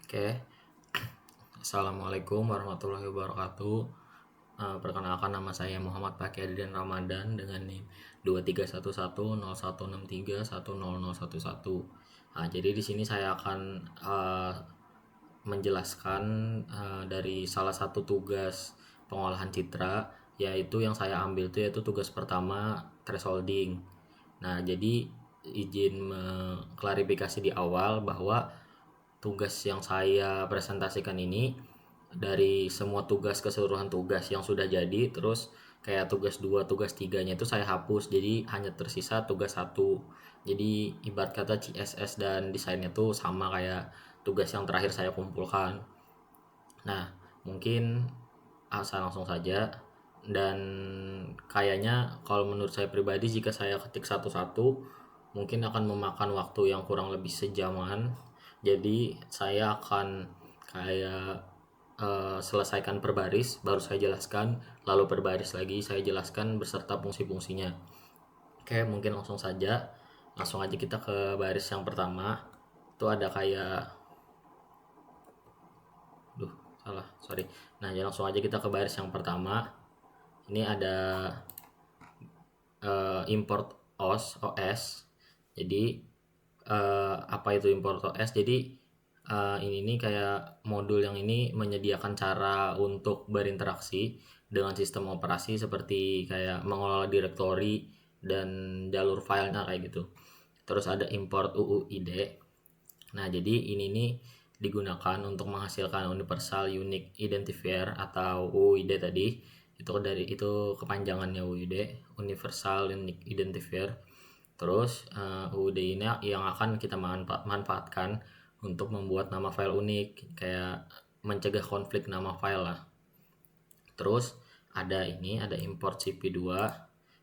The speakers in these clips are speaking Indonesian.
Oke, Assalamualaikum warahmatullahi wabarakatuh. Perkenalkan, nama saya Muhammad Paki Adrian Ramadan dengan NIM 23110163100011. Jadi di sini saya akan menjelaskan dari salah satu tugas pengolahan citra, yaitu yang saya ambil yaitu tugas pertama, thresholding. Nah, jadi izin klarifikasi di awal bahwa tugas yang saya presentasikan ini dari semua tugas keseluruhan tugas yang sudah jadi, terus kayak tugas 2, tugas 3-nya itu saya hapus, jadi hanya tersisa tugas 1. Jadi ibarat kata CSS dan desainnya tuh sama kayak tugas yang terakhir saya kumpulkan. Nah, mungkin saya langsung saja. Dan kayaknya kalau menurut saya pribadi, jika saya ketik satu-satu mungkin akan memakan waktu yang kurang lebih sejaman. Jadi saya akan kayak selesaikan per baris, baru saya jelaskan, lalu per baris lagi saya jelaskan beserta fungsi-fungsinya. Oke, mungkin langsung aja kita ke baris yang pertama. Itu ada kayak sorry. Nah, ya langsung aja kita ke baris yang pertama. Ini ada import OS. Jadi apa itu import OS? Jadi ini kayak modul yang ini menyediakan cara untuk berinteraksi dengan sistem operasi, seperti kayak mengelola directory dan jalur filenya kayak gitu. Terus ada import UUID. Nah, jadi ini nih digunakan untuk menghasilkan Universal Unique Identifier atau UUID tadi. Itu kepanjangannya UUID, Universal Unique Identifier. Terus UUID ini yang akan kita manfaatkan untuk membuat nama file unik, kayak mencegah konflik nama file lah. Terus ada import CP2.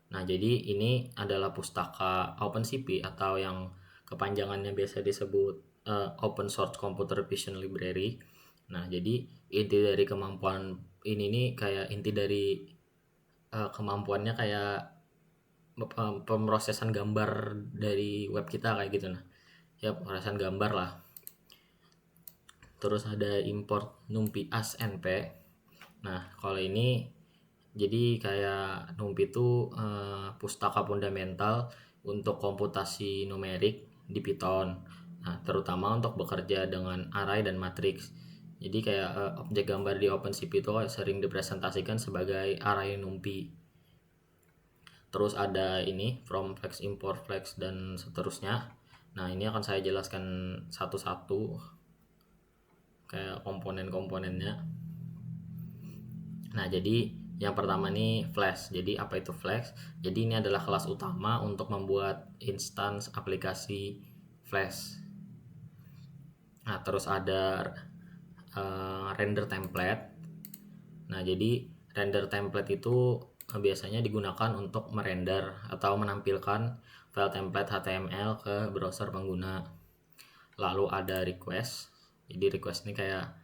Nah, jadi ini adalah pustaka OpenCP atau yang kepanjangannya biasa disebut Open Source Computer Vision Library. Nah, jadi inti dari kemampuan ini nih kayak inti dari kemampuannya kayak pemrosesan gambar dari web kita kayak gitu. Nah, ya pemrosesan gambar lah. Terus ada import NumPy as NP. Nah, kalau ini jadi kayak NumPy itu pustaka fundamental untuk komputasi numerik di Python. Nah, terutama untuk bekerja dengan array dan matriks. Jadi kayak objek gambar di OpenCV itu sering dipresentasikan sebagai array NumPy. Terus ada ini from flex, import flex, dan seterusnya. Nah, ini akan saya jelaskan satu-satu kayak komponen-komponennya. Nah, jadi yang pertama nih Flash. Jadi apa itu Flash? Jadi ini adalah kelas utama untuk membuat instance aplikasi Flash. Nah, terus ada render template. Nah, jadi render template itu biasanya digunakan untuk merender atau menampilkan file template HTML ke browser pengguna. Lalu ada request. Jadi request ini kayak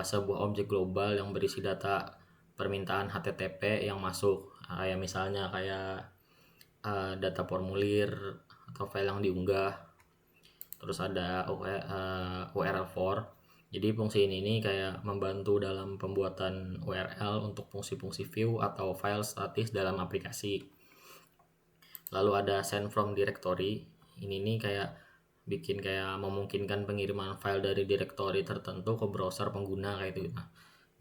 sebuah objek global yang berisi data permintaan HTTP yang masuk, kayak misalnya kayak data formulir atau file yang diunggah. Terus ada URL for. Jadi fungsi ini kayak membantu dalam pembuatan URL untuk fungsi-fungsi view atau file statis dalam aplikasi. Lalu ada send from directory. Ini nih kayak bikin kayak memungkinkan pengiriman file dari directory tertentu ke browser pengguna kayak gitu. Nah,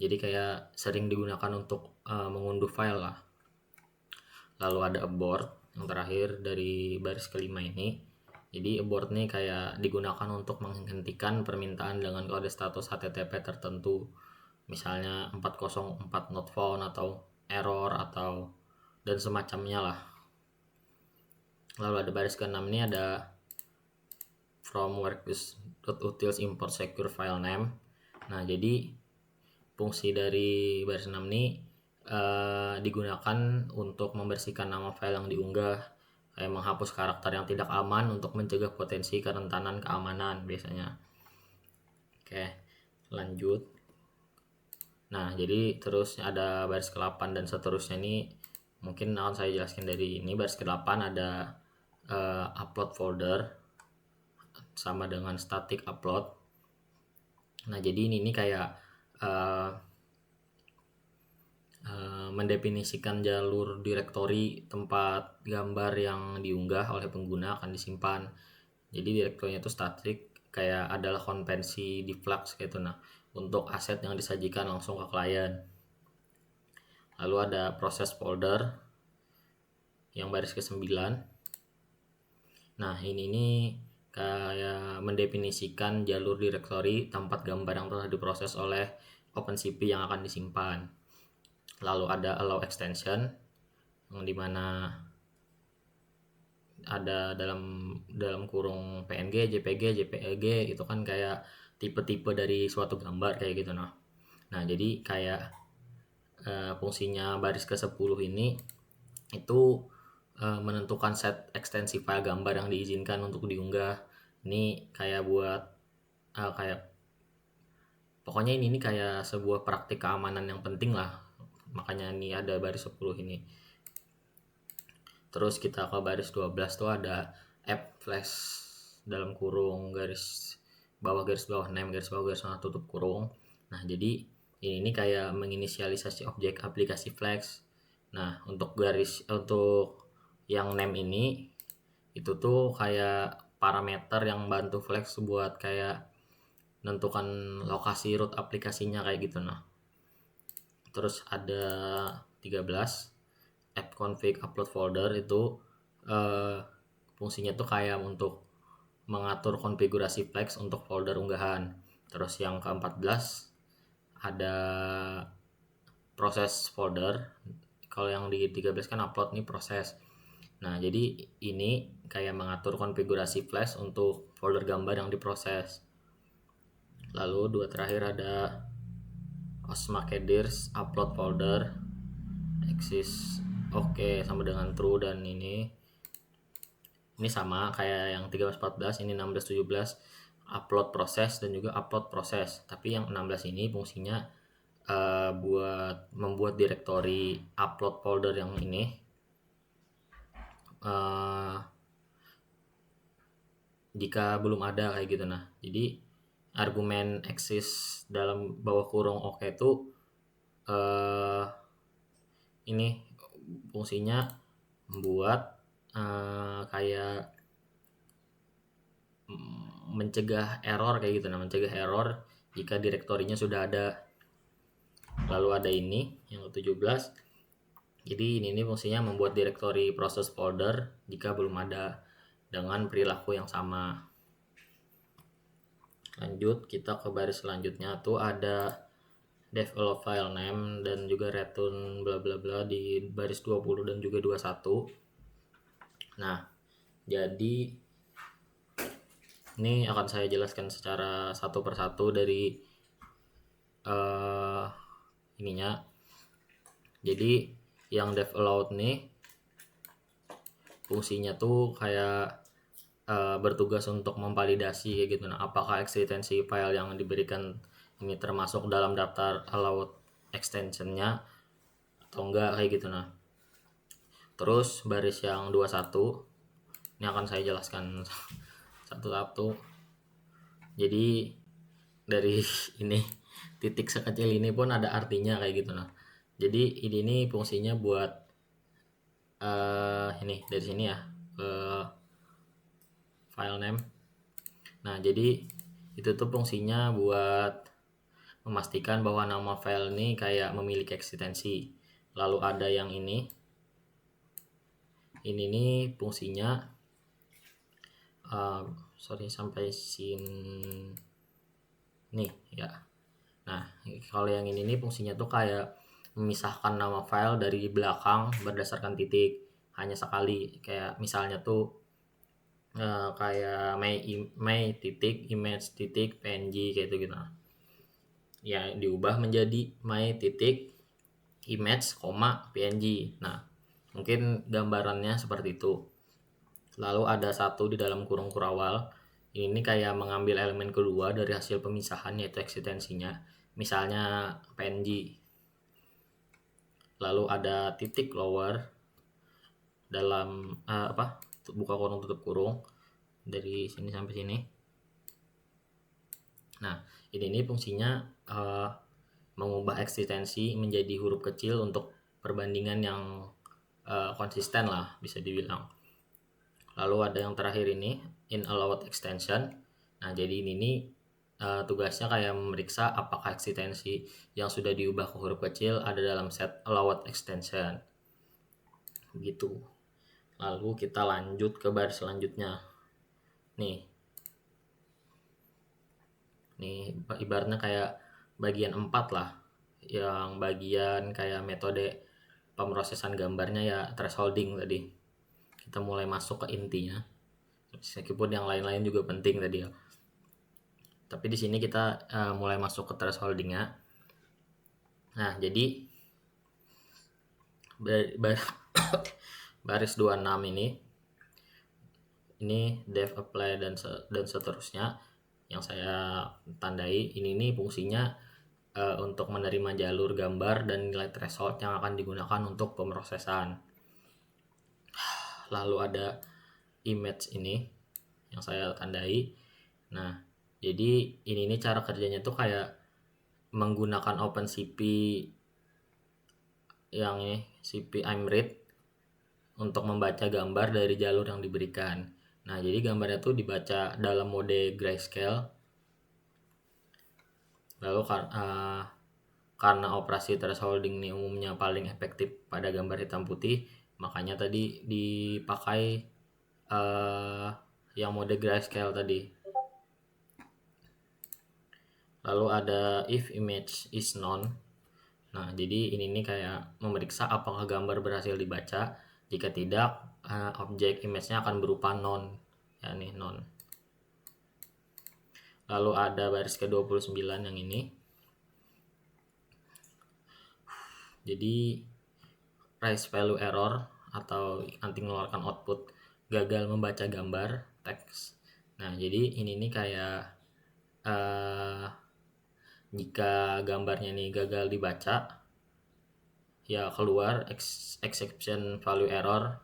jadi kayak sering digunakan untuk mengunduh file lah. Lalu ada abort yang terakhir dari baris kelima ini. Jadi abort nih kayak digunakan untuk menghentikan permintaan dengan kode status HTTP tertentu, misalnya 404 not found atau error atau dan semacamnya lah. Lalu ada baris ke-6 ini ada from workers.utils import secure file name. Nah, jadi fungsi dari baris 6 ini digunakan untuk membersihkan nama file yang diunggah, kayak menghapus karakter yang tidak aman untuk mencegah potensi kerentanan keamanan biasanya. Oke, lanjut. Nah, jadi terus ada baris ke-8 dan seterusnya. Ini mungkin akan saya jelaskan dari ini. Baris ke-8 ada upload folder sama dengan static upload. Nah, jadi ini kayak uh, mendefinisikan jalur direktori tempat gambar yang diunggah oleh pengguna akan disimpan. Jadi direktorinya itu static, kayak adalah konvensi di Flux gitu. Nah, untuk aset yang disajikan langsung ke klien. Lalu ada proses folder yang baris ke-9. Nah, ini kayak mendefinisikan jalur direktori tempat gambar yang telah diproses oleh OpenCV yang akan disimpan. Lalu ada allow extension yang dimana ada dalam kurung PNG, JPG, JPEG itu kan kayak tipe-tipe dari suatu gambar kayak gitu. Nah, jadi kayak fungsinya baris ke-10 ini itu menentukan set ekstensi file gambar yang diizinkan untuk diunggah. Ini kayak buat kayak pokoknya ini kayak sebuah praktik keamanan yang penting lah. Makanya ini ada baris 10 ini. Terus kita ke baris 12 tuh ada app flash dalam kurung garis bawah name garis bawah garis tengah tutup kurung. Nah, jadi ini kayak menginisialisasi objek aplikasi flash. Nah, untuk yang name ini itu tuh kayak parameter yang bantu flash buat kayak menentukan lokasi root aplikasinya kayak gitu. Nah, terus ada 13 app config upload folder itu fungsinya tuh kayak untuk mengatur konfigurasi flash untuk folder unggahan. Terus yang ke-14 ada proses folder. Kalau yang di 13 kan upload nih proses. Nah, jadi ini kayak mengatur konfigurasi flash untuk folder gambar yang diproses. Lalu dua terakhir ada osmakedirs upload folder exist oke sama dengan true, dan ini sama kayak yang 13-14, ini 16-17 upload proses dan juga upload proses. Tapi yang 16 ini fungsinya buat membuat direktori upload folder yang ini jika belum ada kayak gitu. Nah, jadi argumen exist dalam bawah kurung oke itu ini fungsinya membuat kayak mencegah error kayak gitu. Nah, mencegah error jika direktorinya sudah ada. Lalu ada ini yang ke-17. Jadi ini fungsinya membuat direktori proses folder jika belum ada dengan perilaku yang sama. Lanjut kita ke baris selanjutnya tuh ada develop file name dan juga return bla bla bla di baris 20 dan juga 21. Nah, jadi ini akan saya jelaskan secara satu persatu dari ininya. Jadi yang develop nih fungsinya tuh kayak bertugas untuk memvalidasi kayak gitu. Nah, apakah ekstensi file yang diberikan ini termasuk dalam daftar allowed extensionnya atau enggak kayak gitu. Nah, terus baris yang 21 ini akan saya jelaskan satu-satu. Jadi dari ini titik sekecil ini pun ada artinya kayak gitu. Nah, jadi ini fungsinya buat ini dari sini ya file name. Nah, jadi itu tuh fungsinya buat memastikan bahwa nama file ini kayak memiliki ekstensi. Lalu ada yang ini nih fungsinya sampai sini nih ya. Nah, kalau yang ini nih fungsinya tuh kayak memisahkan nama file dari belakang berdasarkan titik hanya sekali. Kayak misalnya tuh kayak my titik image titik png kayak gitu. Nah, ya diubah menjadi my titik image png. Nah, mungkin gambarannya seperti itu. Lalu ada satu di dalam kurung kurawal. Ini kayak mengambil elemen kedua dari hasil pemisahan yaitu ekstensinya. Misalnya png. Lalu ada titik lower dalam buka kurung tutup kurung dari sini sampai sini. Nah, Ini nih fungsinya mengubah eksistensi menjadi huruf kecil untuk perbandingan yang konsisten lah bisa dibilang. Lalu ada yang terakhir ini in allowed extension. Nah jadi ini nih tugasnya kayak memeriksa apakah eksistensi yang sudah diubah ke huruf kecil ada dalam set allowed extension gitu. Lalu kita lanjut ke baris selanjutnya nih ibaratnya kayak bagian 4 lah, yang bagian kayak metode pemrosesan gambarnya ya thresholding tadi. Kita mulai masuk ke intinya, meskipun yang lain-lain juga penting tadi ya, tapi di sini kita mulai masuk ke thresholdingnya. Nah jadi baris 26 ini def apply dan seterusnya yang saya tandai ini nih fungsinya untuk menerima jalur gambar dan nilai threshold yang akan digunakan untuk pemrosesan. Lalu ada image ini yang saya tandai. Nah jadi ini cara kerjanya tuh kayak menggunakan OpenCP yang ini CP imread untuk membaca gambar dari jalur yang diberikan. Nah jadi gambarnya tuh dibaca dalam mode grayscale. Lalu karena operasi thresholding ini umumnya paling efektif pada gambar hitam putih, makanya tadi dipakai yang mode grayscale tadi. Lalu ada if image is none. Nah jadi ini nih kayak memeriksa apakah gambar berhasil dibaca. Jika tidak, objek image-nya akan berupa none, ya nih none. Lalu ada baris ke-29 yang ini. Jadi raise value error atau nanti mengeluarkan output gagal membaca gambar teks. Nah jadi ini nih kayak jika gambarnya nih gagal dibaca ya keluar exception value error,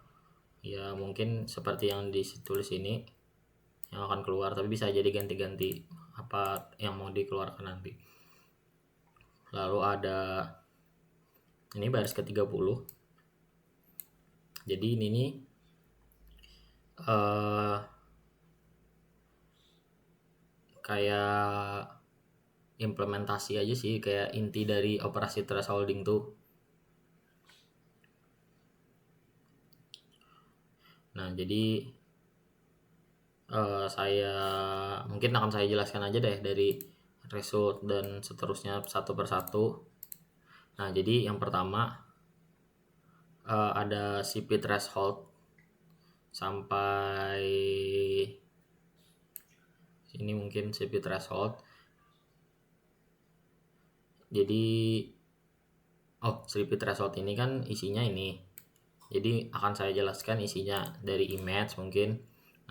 ya mungkin seperti yang ditulis ini yang akan keluar, tapi bisa jadi ganti-ganti apa yang mau dikeluarkan nanti. Lalu ada ini baris ke-30. Jadi ini nih kayak implementasi aja sih, kayak inti dari operasi thresholding tuh. Nah jadi saya mungkin akan saya jelaskan aja deh dari result dan seterusnya satu persatu. Nah jadi yang pertama ada CP threshold sampai sini mungkin CP threshold. Jadi CP threshold ini kan isinya ini. Jadi akan saya jelaskan isinya dari image mungkin.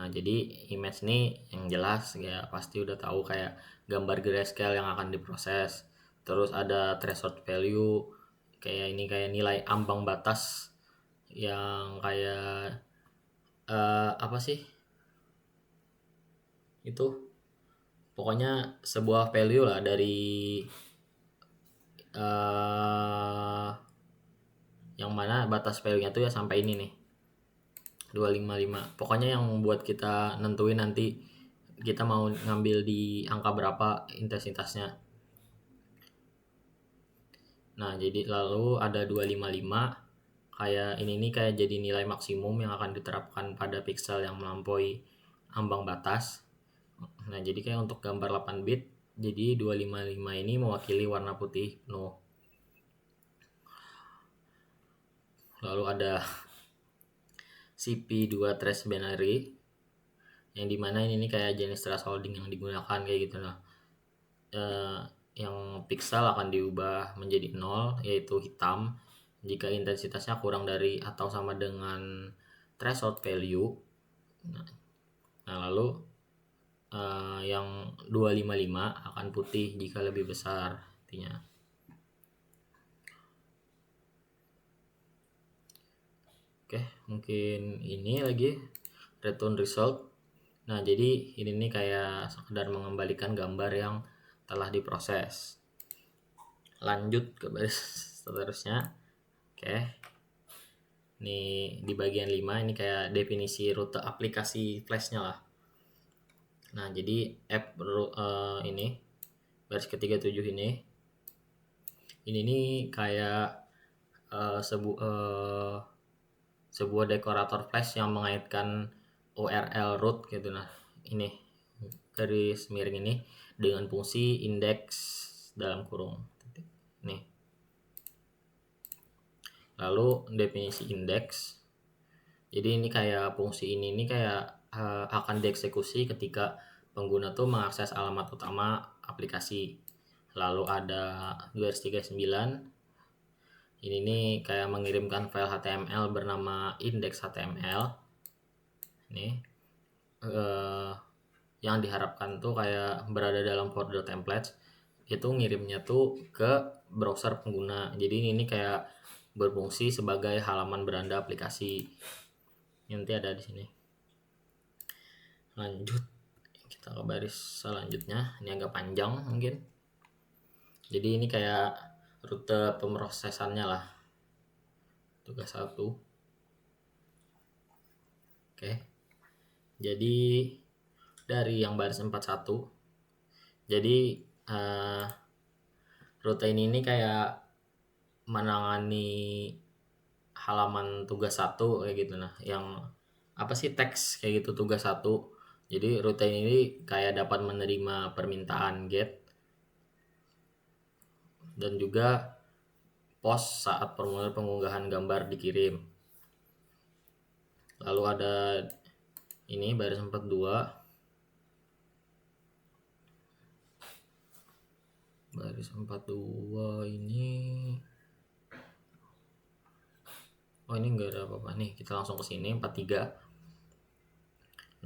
Nah jadi image ini yang jelas ya pasti udah tahu kayak gambar grayscale yang akan diproses. Terus ada threshold value, kayak ini kayak nilai ambang batas yang kayak apa sih itu, pokoknya sebuah value lah dari yang mana batas value-nya tuh ya sampai ini nih 255. Pokoknya yang membuat kita nentuin nanti kita mau ngambil di angka berapa intensitasnya. Nah jadi lalu ada 255 kayak ini nih kayak jadi nilai maksimum yang akan diterapkan pada pixel yang melampaui ambang batas. Nah jadi kayak untuk gambar 8 bit jadi 255 ini mewakili warna putih penuh. Lalu ada CP2 trace binary yang dimana ini kayak jenis thresholding yang digunakan kayak gitu. Nah yang pixel akan diubah menjadi 0 yaitu hitam jika intensitasnya kurang dari atau sama dengan threshold value. Nah lalu yang 255 akan putih jika lebih besar artinya. Oke, mungkin ini lagi return result. Nah jadi ini nih kayak sekedar mengembalikan gambar yang telah diproses. Lanjut ke baris seterusnya. Oke. Ini di bagian 5 ini kayak definisi rute aplikasi flashnya lah. Nah, jadi app ini baris ke-37 ini nih kayak sebuah dekorator flash yang mengaitkan URL root gitu. Nah, ini garis miring ini dengan fungsi indeks dalam kurung. Nih. Lalu definisi indeks. Jadi ini kayak fungsi ini kayak akan dieksekusi ketika pengguna tuh mengakses alamat utama aplikasi. Lalu ada 239. Ini nih kayak mengirimkan file HTML bernama index.html. Nih yang diharapkan tuh kayak berada dalam folder templates, itu ngirimnya tuh ke browser pengguna. Jadi ini kayak berfungsi sebagai halaman beranda aplikasi. Nanti ada di sini. Lanjut kita ke baris selanjutnya. Ini agak panjang mungkin. Jadi ini kayak rute pemrosesannya lah. Tugas 1. Oke. Jadi dari yang baris 41. Jadi rute ini kayak menangani halaman tugas 1 kayak gitu. Nah, yang apa sih teks kayak gitu tugas 1. Jadi rute ini kayak dapat menerima permintaan get dan juga post saat formulir pengunggahan gambar dikirim. Lalu ada ini baris 42. Baris 42 ini ini enggak ada apa-apa nih. Kita langsung ke sini 43.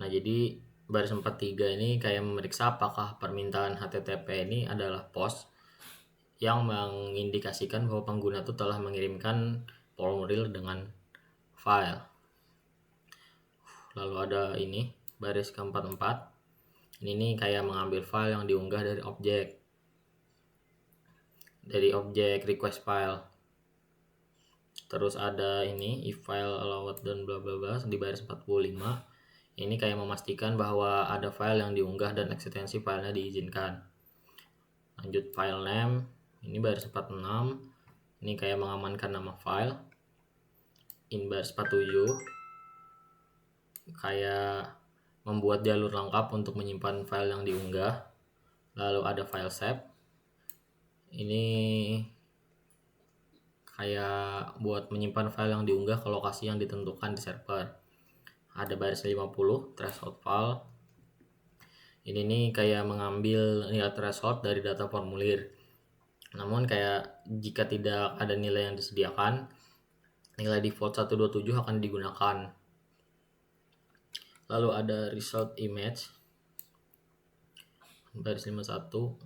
Nah, jadi baris 43 ini kayak memeriksa apakah permintaan HTTP ini adalah post yang mengindikasikan bahwa pengguna itu telah mengirimkan formulir dengan file. Lalu ada ini baris ke-44. Ini kayak mengambil file yang diunggah dari objek request file. Terus ada ini if file allowed dan bla bla bla di baris 45. Ini kayak memastikan bahwa ada file yang diunggah dan eksistensi filenya diizinkan. Lanjut file name. Ini baris 46. Ini kayak mengamankan nama file. In baris 47 kayak membuat jalur lengkap untuk menyimpan file yang diunggah. Lalu ada file save. Ini kayak buat menyimpan file yang diunggah ke lokasi yang ditentukan di server. Ada baris 50 threshold file. Ini nih kayak mengambil nilai threshold dari data formulir. Namun kayak jika tidak ada nilai yang disediakan, nilai default 127 akan digunakan. Lalu ada result image baris 51.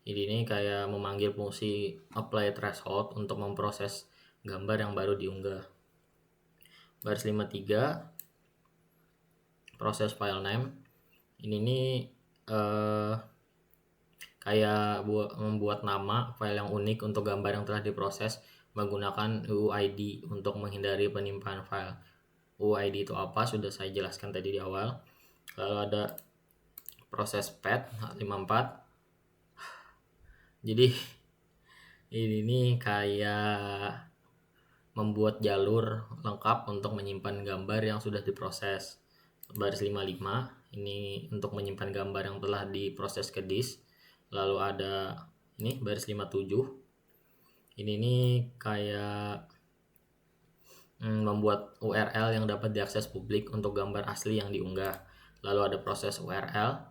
Ini nih kayak memanggil fungsi apply threshold untuk memproses gambar yang baru diunggah. Baris 53 proses file name. Ini nih kayak membuat nama file yang unik untuk gambar yang telah diproses menggunakan UUID untuk menghindari penyimpanan file. UUID itu apa? Sudah saya jelaskan tadi di awal. Lalu ada proses path 54. Jadi ini nih kayak membuat jalur lengkap untuk menyimpan gambar yang sudah diproses. Baris 55 ini untuk menyimpan gambar yang telah diproses ke disk. Lalu ada ini baris 57. Ini nih kayak membuat URL yang dapat diakses publik untuk gambar asli yang diunggah. Lalu ada proses URL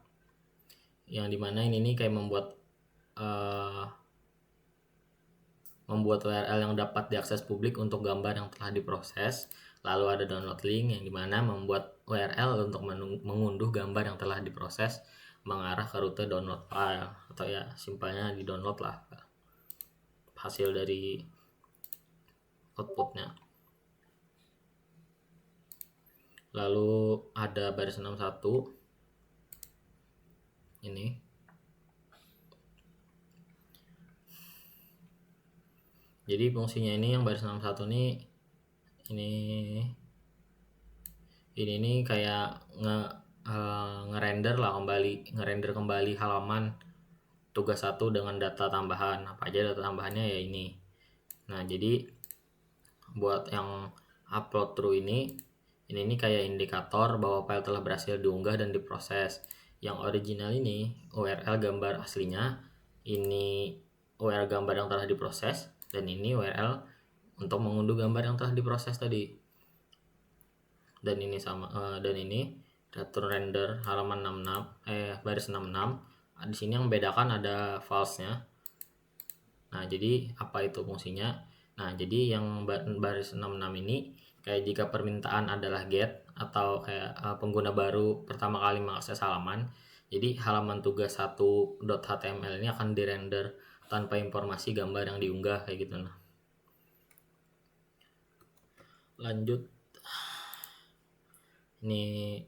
yang dimana ini nih kayak membuat URL yang dapat diakses publik untuk gambar yang telah diproses. Lalu ada download link yang dimana membuat URL untuk mengunduh gambar yang telah diproses mengarah ke rute download file, atau ya simpelnya di download lah hasil dari outputnya. Lalu ada baris 61 ini Jadi fungsinya ini yang baris 61 nih, ini kayak ngerender kembali halaman tugas 1 dengan data tambahan. Apa aja data tambahannya ya ini. Nah, jadi buat yang upload through ini kayak indikator bahwa file telah berhasil diunggah dan diproses. Yang original ini URL gambar aslinya, ini URL gambar yang telah diproses, dan ini URL untuk mengunduh gambar yang telah diproses tadi. Dan ini dan ini return render halaman 66 baris 66. Di sini yang membedakan ada false-nya. Nah, jadi apa itu fungsinya? Nah, jadi yang baris 66 ini kayak jika permintaan adalah get atau kayak pengguna baru pertama kali mengakses halaman, jadi halaman tugas 1.html ini akan dirender tanpa informasi gambar yang diunggah kayak gitu. Nah, lanjut, ini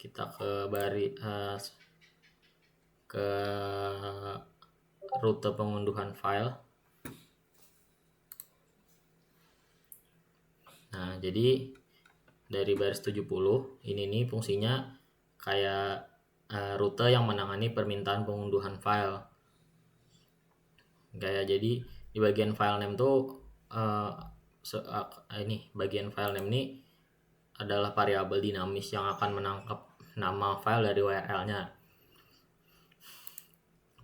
kita ke rute pengunduhan file. Nah, jadi dari baris 70 ini nih fungsinya kayak rute yang menangani permintaan pengunduhan file. Kayak jadi di bagian file name tuh ini bagian file name ini adalah variabel dinamis yang akan menangkap nama file dari URL-nya.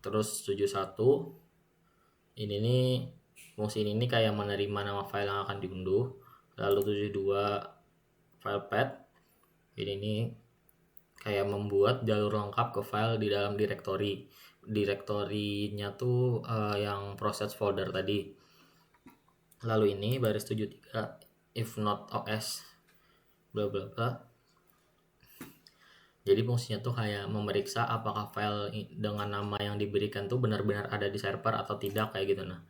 Terus 71 ini nih fungsi ini kayak menerima nama file yang akan diunduh. Lalu 72 file path ini nih kayak membuat jalur lengkap ke file di dalam direktorinya tuh yang process folder tadi. Lalu ini baris 73 if not os bla bla bla. Jadi fungsinya tuh kayak memeriksa apakah file dengan nama yang diberikan tuh benar-benar ada di server atau tidak kayak gitu. Nah,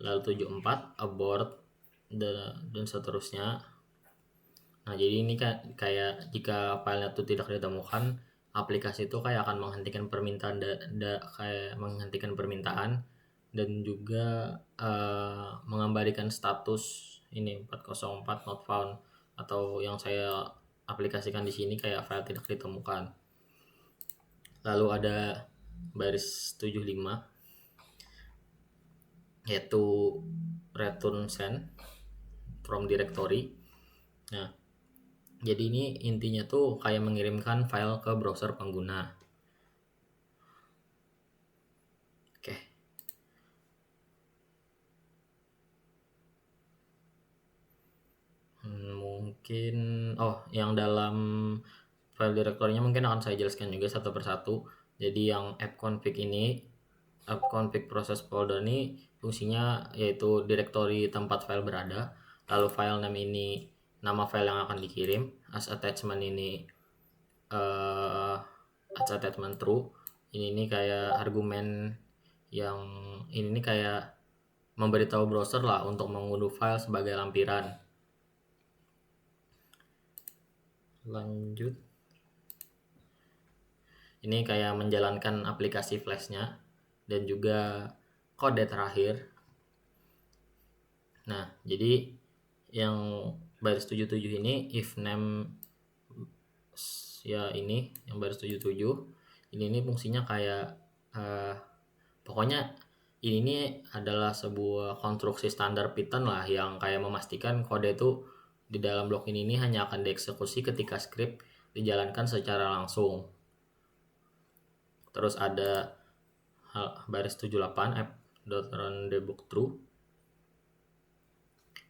lalu 74 abort dan seterusnya. Nah, jadi ini kayak jika filenya itu tidak ditemukan, aplikasi itu kayak akan menghentikan permintaan dan juga mengembalikan status ini 404 not found, atau yang saya aplikasikan di sini kayak file tidak ditemukan. Lalu ada baris 75 yaitu return send from directory. Nah, jadi ini intinya tuh kayak mengirimkan file ke browser pengguna. Oke. Mungkin yang dalam file directory-nya mungkin akan saya jelaskan juga satu persatu. Jadi yang app config process folder ini fungsinya yaitu directory tempat file berada. Lalu file name ini nama file yang akan dikirim. As attachment ini as attachment true. Ini kayak argumen yang ini kayak memberitahu browser lah untuk mengunduh file sebagai lampiran. Lanjut, ini kayak menjalankan aplikasi flashnya dan juga kode terakhir. Nah, jadi yang baris 77 ini if name ya ini yang baris 77 ini fungsinya kayak pokoknya ini adalah sebuah konstruksi standar Python lah yang kayak memastikan kode itu di dalam blok ini hanya akan dieksekusi ketika script dijalankan secara langsung. Terus ada baris 78 app.run debug true.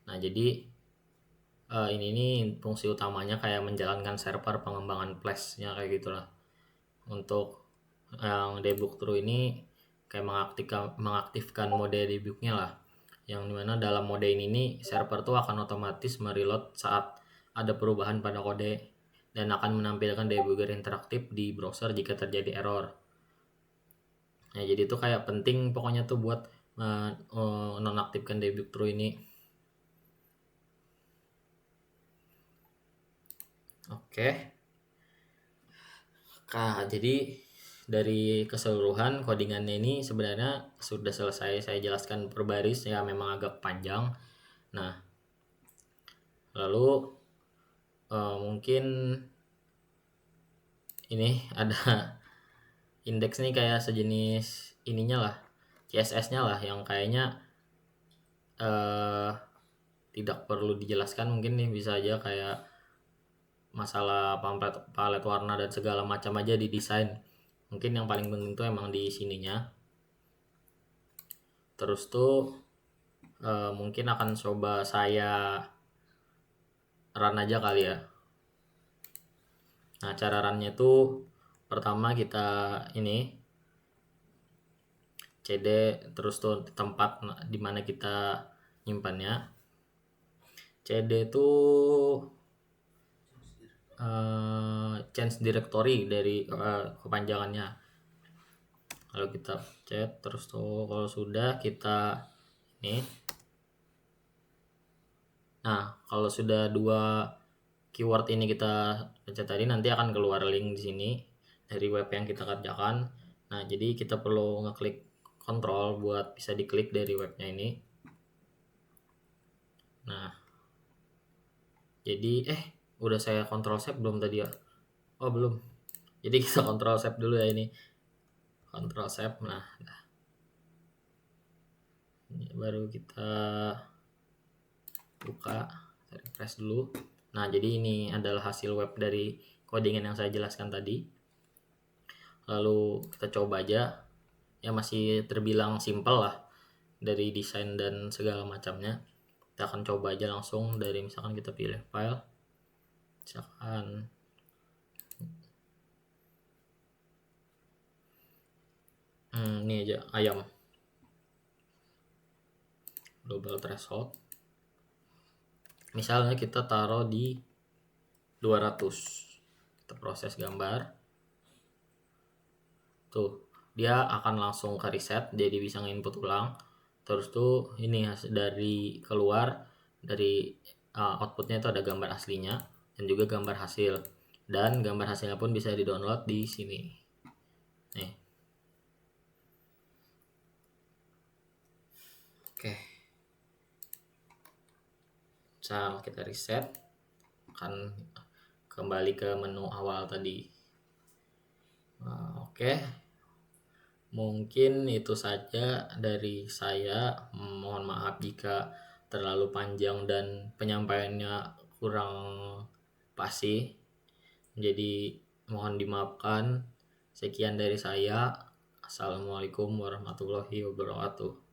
Nah, jadi ini nih fungsi utamanya kayak menjalankan server pengembangan Flash-nya kayak gitulah. Untuk yang debug true ini kayak mengaktifkan mode debugnya lah, yang dimana dalam mode ini server tuh akan otomatis mereload saat ada perubahan pada kode dan akan menampilkan debugger interaktif di browser jika terjadi error. Nah, jadi itu kayak penting pokoknya tuh buat nonaktifkan debug true ini. Oke. Jadi dari keseluruhan codingannya ini sebenarnya sudah selesai saya jelaskan per baris ya, memang agak panjang. Nah, lalu mungkin ini ada indeks nih kayak sejenis ininya lah, CSS-nya lah, yang kayaknya tidak perlu dijelaskan. Mungkin nih bisa aja kayak masalah palet warna dan segala macam aja di desain. Mungkin yang paling penting tuh emang di sininya. Terus tuh mungkin akan coba saya run aja kali ya. Nah, cara runnya tuh pertama kita ini cd terus tuh tempat dimana kita nyimpannya. cd tuh change directory dari kepanjangannya. Kalau kita chat terus tuh, kalau sudah kita ini. Nah, kalau sudah dua keyword ini kita pencet tadi, nanti akan keluar link di sini dari web yang kita kerjakan. Nah, jadi kita perlu ngeklik kontrol buat bisa diklik dari webnya ini. Nah, jadi udah saya kontrol save belum tadi ya? Oh, belum. Jadi kita kontrol save dulu ya ini. Kontrol save. Nah, ini baru kita buka, refresh dulu. Nah, jadi ini adalah hasil web dari codingan yang saya jelaskan tadi. Lalu kita coba aja. Ya masih terbilang simple lah dari desain dan segala macamnya. Kita akan coba aja langsung dari misalkan kita pilih file. Misalkan ini aja ayam. Global threshold. Misalnya kita taruh di 200. Kita proses gambar. Tuh, dia akan langsung ke reset, jadi bisa nginput ulang. Terus tuh ini dari keluar dari outputnya itu ada gambar aslinya dan juga gambar hasil, dan gambar hasilnya pun bisa di-download di sini nih. Oke, misal kita reset akan kembali ke menu awal tadi. Oke, mungkin itu saja dari saya. Mohon maaf jika terlalu panjang dan penyampaiannya kurang pasti, jadi mohon dimaafkan. Sekian dari saya. Assalamualaikum warahmatullahi wabarakatuh.